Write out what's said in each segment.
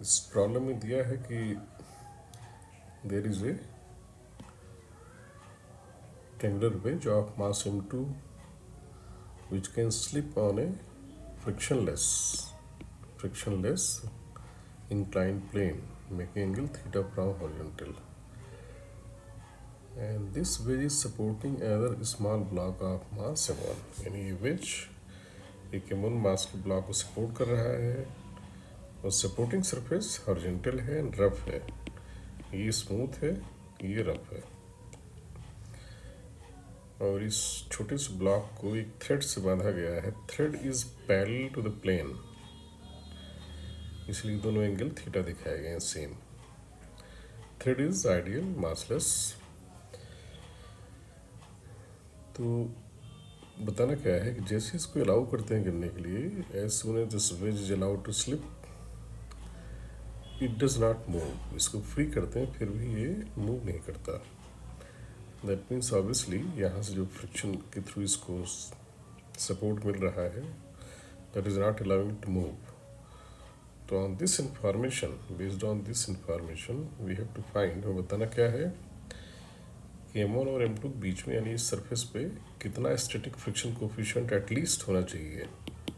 इस प्रॉब्लम में दिया है कि there is a triangular wedge of mass m2 which can slip on a frictionless inclined plane making angle theta from horizontal, and this wedge is supporting another small block of mass m1. यानी ये wedge एक m1 मास के block को support कर रहा है और supporting surface horizontal है एंड रफ है। ये स्मूथ है, ये रफ है, और इस छोटे से ब्लॉक को एक थ्रेड से बांधा गया है। Thread is parallel to the plane, इसलिए दोनों एंगल थीटा दिखाए गए हैं same. Thread is ideal massless. तो बताना क्या है कि जैसे इसको अलाउ करते हैं गिरने के लिए, as soon as this wedge is allowed to slip it does not move. इसको फ्री करते हैं फिर भी ये मूव नहीं करता। दैट मीन्स ऑब्वियसली यहाँ से जो फ्रिक्शन के थ्रू इसको सपोर्ट मिल रहा है, that is not allowing to move. तो on this information, based on this information we have to find, और बताना क्या है कि m1 और m2 के बीच में यानी इस सरफेस पे कितना स्टैटिक फ्रिक्शन कोफिशिएंट एटलीस्ट होना चाहिए।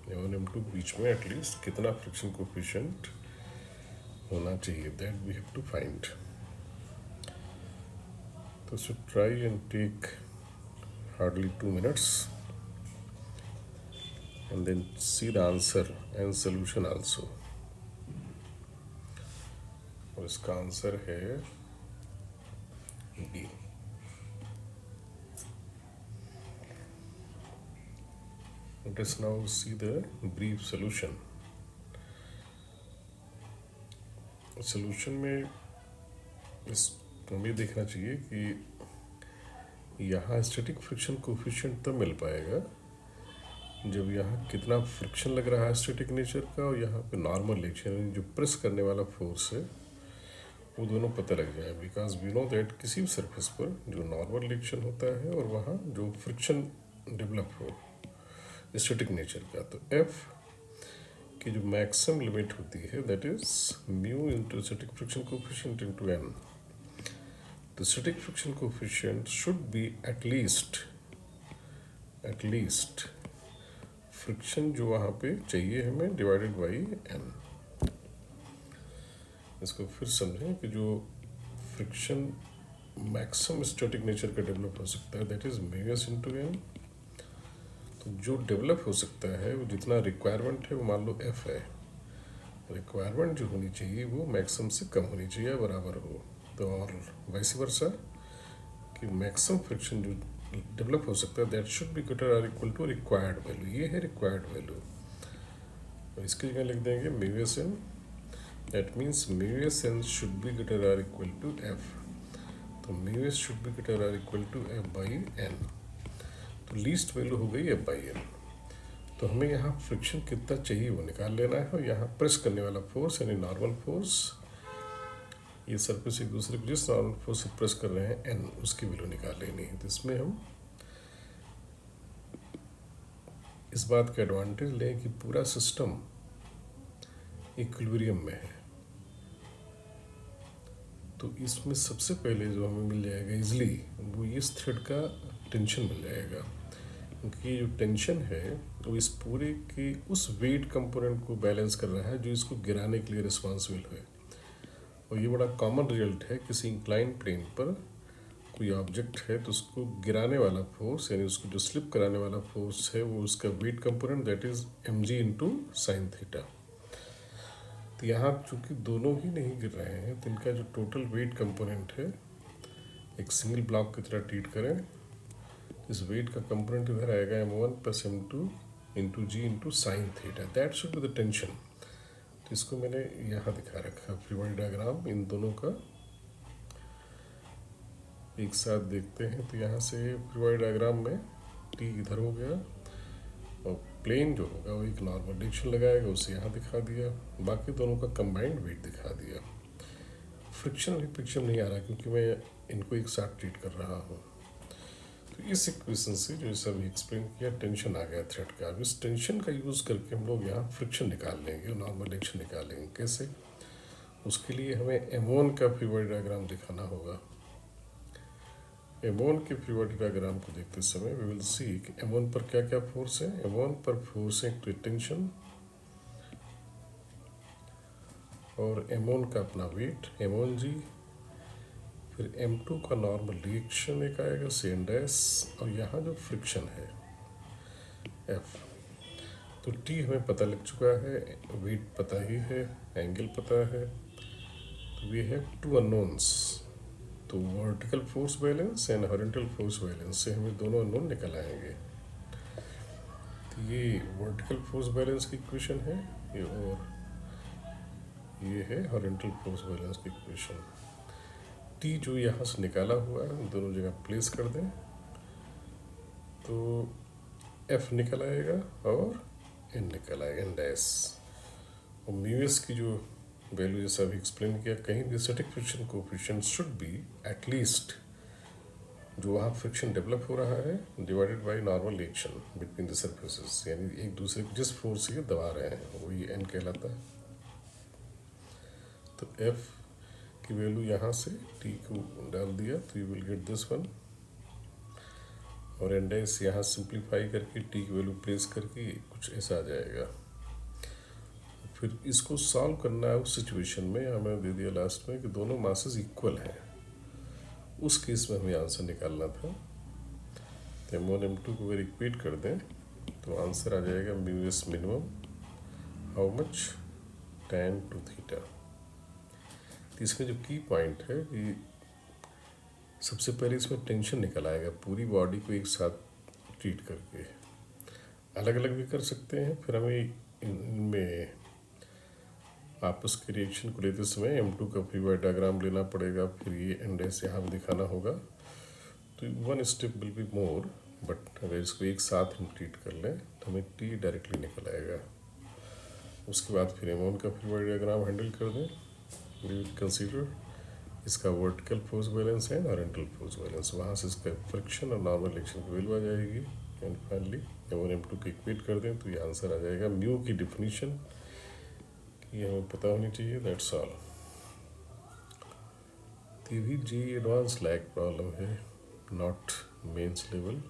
m1 m2 के बीच में एटलीस्ट कितना फ्रिक्शन कोफिशिएंट होना चाहिए, that we have to find. तो should try and take hardly 2 minutes and then see the answer and solution also. और इसका आंसर है B। Let us now see the brief solution. Solution में इस हमें देखना चाहिए कि यहाँ स्टैटिक फ्रिक्शन कोफिशिएंट तब मिल पाएगा जब यहाँ कितना फ्रिक्शन लग रहा है स्टैटिक नेचर का, और यहाँ पे नॉर्मल रिएक्शन जो प्रेस करने वाला फोर्स है वो दोनों पता लग जाए। बिकॉज वी नो दैट किसी भी सरफेस पर जो नॉर्मल रिएक्शन होता है और वहाँ जो फ्रिक्शन डेवलप हो स्टैटिक नेचर का, तो F की जो मैक्सिमम लिमिट होती है that is mu into static friction coefficient into n। The static friction coefficient should be at least friction जो वहाँ पे चाहिए हमें डिवाइडेड बाई n। इसको फिर समझें कि जो फ्रिक्शन मैक्सिमम स्टैटिक नेचर का डेवलप हो सकता है that is mu s into n। तो जो डेवलप हो सकता है वो जितना रिक्वायरमेंट है वो मान लो f है, रिक्वायरमेंट जो होनी चाहिए वो मैक्सिमम से कम होनी चाहिए, बराबर हो। तो और वैसे वर्षा कि मैक्सिमम फ्रिक्शन जो डेवलप हो सकता है दैट शुड बी ग्रेटर और इक्वल टू रिक्वायर्ड वैल्यू। ये है रिक्वायर्ड वैल्यू, तो इसकी जगह लिख देंगे mu s N. That means mu s N should be greater और इक्वल टू एफ। तो म्यूएस शुड बी ग्रेटर और equal to F by N. तो लीस्ट वैल्यू हो गई एफ बाई एन। तो हमें यहाँ फ्रिक्शन कितना चाहिए वो निकाल लेना है, और यहाँ प्रेस करने वाला फोर्स यानी नॉर्मल फोर्स, ये सरफेस एक दूसरे को जिस नॉर्मल फोर्स से प्रेस कर रहे हैं n, उसकी वैल्यू निकाल लेनी है। तो इसमें हम इस बात का एडवांटेज लें कि पूरा सिस्टम इक्विलिब्रियम में है। तो इसमें सबसे पहले जो हमें मिल जाएगा इजली वो इस थ्रेड का टेंशन मिल जाएगा, क्योंकि ये जो टेंशन है वो इस पूरे के उस वेट कंपोनेंट को बैलेंस कर रहा है जो इसको गिराने के लिए रिस्पॉन्सिबल है। और ये बड़ा कॉमन रिजल्ट है, किसी इंक्लाइन प्लेन पर कोई ऑब्जेक्ट है तो उसको गिराने वाला फोर्स यानी उसको जो स्लिप कराने वाला फोर्स है वो उसका weight component that is mg into sine theta. तो यहाँ चूँकि दोनों ही नहीं गिर रहे हैं तो इनका जो टोटल वेट कंपोनेंट है एक सिंगल ब्लॉक की तरह ट्रीट करें। इस वेट का कंपोनेंट इधर आएगा m1 plus m2 into g into sine theta, that should be the tension. तो इसको मैंने यहाँ दिखा रखा फ्री बॉडी डायग्राम, इन दोनों का एक साथ देखते हैं। तो यहाँ से फ्री बॉडी डायग्राम में टी इधर हो गया और प्लेन जो होगा वो एक नॉर्मल डायरेक्शन लगाएगा, उसे यहाँ दिखा दिया, बाकी दोनों का कंबाइंड वेट दिखा दिया। फ्रिक्शन अभी पिक्चर नहीं आ रहा क्योंकि मैं इनको एक साथ ट्रीट कर रहा हूँ। तो इस इक्वेशन से जो सब एक्सप्लेन किया टेंशन आ गया थ्रेड का। अब इस टेंशन का यूज़ करके हम लोग यहाँ फ्रिक्शन निकाल लेंगे, नॉर्मल डायरेक्शन निकालेंगे। कैसे? उसके लिए हमें M1 का फ्री बॉडी डायग्राम दिखाना होगा। M1 के फ्री बॉडी डायग्राम को देखते समय वी विल सी कि M1 पर क्या क्या फोर्स है। M1 पर फोर्स है टेंशन और M1 का अपना वेट M1G, फिर M2 का नॉर्मल रिएक्शन एक आएगा C&S, और यहाँ जो फ्रिक्शन है F। तो T हमें पता लग चुका है, वेट पता ही है, एंगल पता है, तो वी हैव टू अननोन्स। तो vertical force balance and horizontal force balance से हमें दोनों अननोन निकल आएंगे। तो ये वर्टिकल फोर्स बैलेंस की इक्वेशन है ये, और ये है हॉरिजॉन्टल फोर्स बैलेंस की इक्वेशन। टी जो यहाँ से निकाला हुआ है दोनों जगह प्लेस कर दें तो एफ निकल आएगा और एन निकल आएगा, एन डैश। और म्यूएस की जो वैल्यू जैसा अभी एक्सप्लेन किया, कहीं भी static friction coefficient should be at least जो वहाँ फ्रिक्शन डेवलप हो रहा है divided by normal reaction between the surfaces, यानी एक दूसरे को जिस फोर्स से दबा रहे हैं वही एन कहलाता है। तो एफ की वैल्यू यहाँ से टी को डाल दिया तो you will get this one, और एन डैश यहाँ सिंप्लीफाई करके टी की वैल्यू प्लेस करके कुछ ऐसा आ जाएगा। फिर इसको सॉल्व करना है उस सिचुएशन में, हमें दे दिया लास्ट में कि दोनों मासेस इक्वल हैं, उस केस में हमें आंसर निकालना था। तो M1 M2 को अगर इक्वेट कर दें तो आंसर आ जाएगा mu S minimum how much tan to theta. तो इसमें जो की पॉइंट है कि सबसे पहले इसमें टेंशन निकल आएगा पूरी बॉडी को एक साथ ट्रीट करके, अलग अलग भी कर सकते हैं। फिर हमें इनमें आपस के रिएक्शन को लेते समय M2 का फ्री बॉडी डायग्राम लेना पड़ेगा, फिर ये एंडेस यहाँ भी दिखाना होगा। तो one step will be more, but अगर इसको एक साथ हम ट्रीट कर लें तो हमें टी डायरेक्टली निकल आएगा। उसके बाद फिर M1 का फ्री बॉडी डायग्राम हैंडल कर दें। वी विल कंसीडर इसका वर्टिकल फोर्स बैलेंस है हॉरिजॉन्टल फोर्स बैलेंस, वहाँ से इसका फ्रिक्शन और नॉर्मल रिएक्शन की वैल्यू आ जाएगी। एंड फाइनली M1 M2 को इक्वेट कर दें तो ये आंसर आ जाएगा। म्यू की डिफिनीशन ये हमें पता होनी चाहिए, दैट्स ऑल। ये भी जी एडवांस लैग प्रॉब्लम है, नॉट मेंस लेवल।